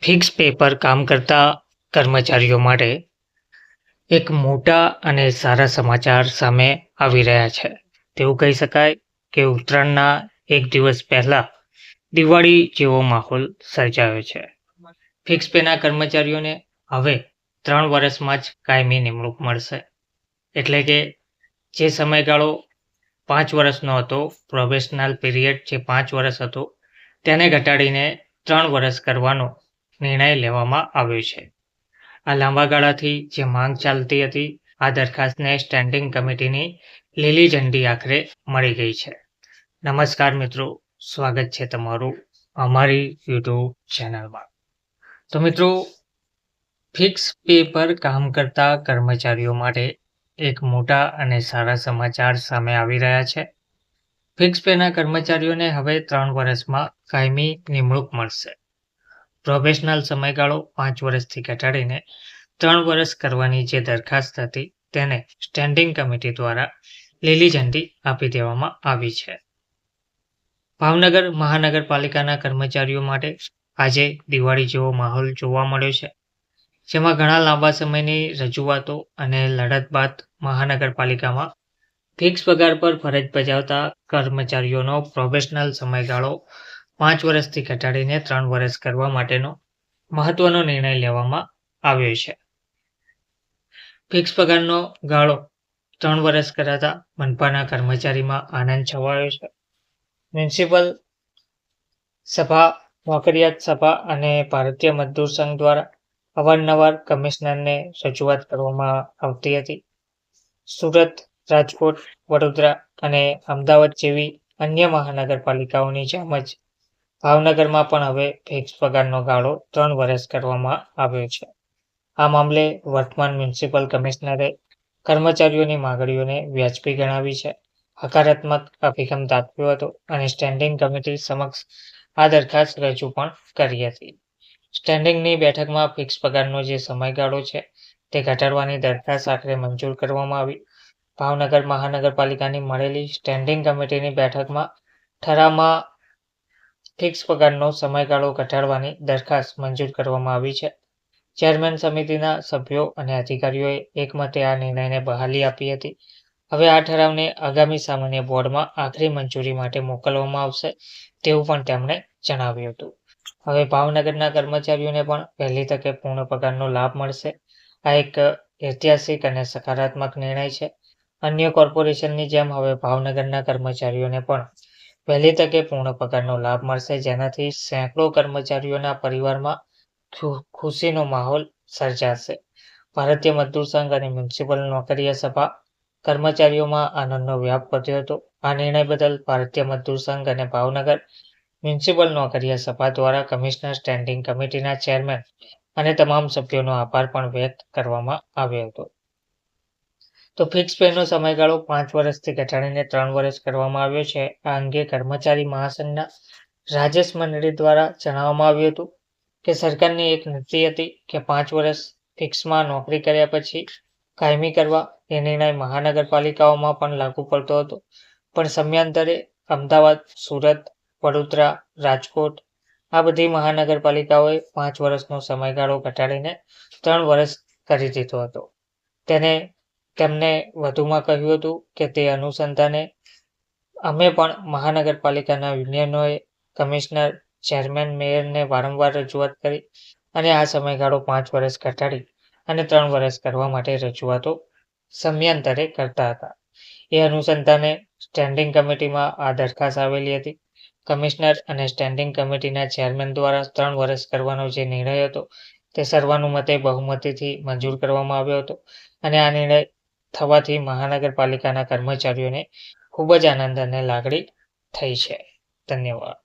Fix pay પર કામ કરતા કર્મચારીઓ માટે એક મોટા અને સારા સમાચાર સામે આવી રહ્યા છે. તેવું કહી શકાય કે ઉત્તરાયણના એક દિવસ પહેલા દિવાળી જેવો માહોલ સર્જાયો છે. ફિક્સ પેના કર્મચારીઓને હવે 3 વર્ષમાં જ કાયમી નિમણૂક મળશે. એટલે કે જે સમયગાળો 5 વર્ષનો હતો, પ્રોબેશનલ પીરિયડ જે 5 વર્ષ હતો, તેને ઘટાડીને 3 વર્ષ કરવાનો નિર્ણય લેવામાં આવ્યો છે. આ લાંબા ગાળાથી જે માંગ ચાલતી હતી, આ દરખાસ્તને સ્ટેન્ડિંગ કમિટીની લીલી ઝંડી આખરે મળી ગઈ છે. નમસ્કાર મિત્રો, સ્વાગત છે તમારું અમારી યુટ્યુબ ચેનલમાં. તો મિત્રો, ફિક્સ પે પર કામ કરતા કર્મચારીઓ માટે એક મોટા અને સારા સમાચાર સામે આવી રહ્યા છે. ફિક્સ પેના કર્મચારીઓને હવે 3 વર્ષમાં કાયમી નિમણૂક મળશે. પ્રોબેશનલ સમયગાળો 5 વર્ષથી ઘટાડીને 3 વર્ષ કરવાની જે દરખાસ્ત હતી, તેને સ્ટેન્ડિંગ કમિટી દ્વારા લીલી ઝંડી આપી દેવામાં આવી છે. ભાવનગર મહાનગરપાલિકાના કર્મચારીઓ માટે આજે દિવાળી જેવો માહોલ જોવા મળ્યો છે, જેમાં ઘણા લાંબા સમયની રજૂઆતો અને લડત બાદ મહાનગરપાલિકામાં ફિક્સ પગાર પર ફરજ બજાવતા કર્મચારીઓનો પ્રોબેશનલ સમયગાળો 5 વર્ષથી ઘટાડીને 3 વર્ષ કરવા માટેનો મહત્વનો નિર્ણય લેવામાં આવ્યો છે. ફિક્સ પગારનો ગાળો 3 વર્ષ કરાતા મનપાના કર્મચારીમાં આનંદ છવાયો છે. મ્યુનિસિપલ સભા, નોકરિયાત સભા અને ભારતીય મજદૂર સંઘ દ્વારા અવારનવાર કમિશનરને રજૂઆત કરવામાં આવતી હતી. સુરત, રાજકોટ, વડોદરા અને અમદાવાદ જેવી અન્ય મહાનગરપાલિકાઓની જેમ જ ભાવનગરમાં પણ હવે ફિક્સ પગારનો ગાળો 3 વર્ષ કરવામાં આવ્યો છે. આ મામલે વર્તમાન મ્યુનિસિપલ કમિશનરે કર્મચારીઓની માંગણીઓને વ્યાજબી ગણાવી છે, હકારાત્મક અભિગમ દાખવ્યો હતો અને સ્ટેન્ડિંગ કમિટી સમક્ષ આ દરખાસ્ત રજૂ પણ કરી હતી. સ્ટેન્ડિંગની બેઠકમાં ફિક્સ પગારનો જે સમયગાળો છે, તે ઘટાડવાની દરખાસ્ત આખરે મંજૂર કરવામાં આવી. ભાવનગર મહાનગરપાલિકાની મળેલી સ્ટેન્ડિંગ કમિટીની બેઠકમાં ઠરાવમાં ફિક્સ પગારનો સમયગાળો ઘટાડવાની દરખાસ્ત મંજૂર કરવામાં આવી છે. ચેરમેન સમિતિના સભ્યો અને અધિકારીઓએ એકમતે આ નિર્ણયને બહાલી આપી હતી. હવે આ ઠરાવને આગામી સામાન્ય બોર્ડમાં આખરી મંજૂરી માટે મોકલવામાં આવશે, તેવું પણ તેમણે જણાવ્યું હતું. હવે ભાવનગરના કર્મચારીઓને પણ વહેલી તકે પૂર્ણ પગારનો લાભ મળશે. આ એક ઐતિહાસિક અને સકારાત્મક નિર્ણય છે. અન્ય કોર્પોરેશનની જેમ હવે ભાવનગરના કર્મચારીઓને પણ વહેલી તકે પૂર્ણ પગારનો લાભ મળશે, જેનાથી સેંકડો કર્મચારીઓના પરિવારમાં ખુશીનો માહોલ સર્જાશે. ભારતીય મજદૂર સંઘ અને મ્યુનિસિપલ નોકરિયા સભા કર્મચારીઓમાં આનંદનો વ્યાપ વધ્યો હતો. આ નિર્ણય બદલ ભારતીય મજદૂર સંઘ અને ભાવનગર મ્યુનિસિપલ નોકરિયા સભા દ્વારા કમિશનર, સ્ટેન્ડિંગ કમિટીના ચેરમેન અને તમામ સભ્યોનો આભાર પણ વ્યક્ત કરવામાં આવ્યો હતો. તો ફિક્સ પેનો સમયગાળો 5 વર્ષથી ઘટાડીને 3 વર્ષ કરવામાં આવ્યો છે. આ અંગે કર્મચારી મહાસંઘના રાજેશ મંડળી દ્વારા જણાવવામાં આવ્યું હતું કે સરકારની એક નીતિ હતી કે 5 વર્ષ ફિક્સમાં નોકરી કર્યા પછી કાયમી કરવા. એ નિર્ણય મહાનગરપાલિકાઓમાં પણ લાગુ પડતો હતો, પણ સમયાંતરે અમદાવાદ, સુરત, વડોદરા, રાજકોટ આ બધી મહાનગરપાલિકાઓએ 5 વર્ષનો સમયગાળો ઘટાડીને 3 વર્ષ કરી દીધો હતો. તેમને વધુમાં કહ્યું હતું કે તે અનુસંધાને અમે પણ મહાનગરપાલિકાના યુનિયનોએ કમિશનર, ચેરમેન, મેયરને વારંવાર રજૂઆત કરી અને આ સમયગાળો 5 વર્ષ ઘટાડી અને 3 વર્ષ કરવા માટે રજૂઆતો સમયાંતરે કરતા હતા. એ અનુસંધાને સ્ટેન્ડિંગ કમિટીમાં આ દરખાસ્ત આવેલી હતી. કમિશનર અને સ્ટેન્ડિંગ કમિટીના ચેરમેન દ્વારા 3 વર્ષ કરવાનો જે નિર્ણય હતો, તે સર્વાનુમતે બહુમતીથી મંજૂર કરવામાં આવ્યો હતો અને આ નિર્ણય થવાથી મહાનગરપાલિકાના કર્મચારીઓને ખૂબ જ આનંદ અને લાગણી થઈ છે. ધન્યવાદ.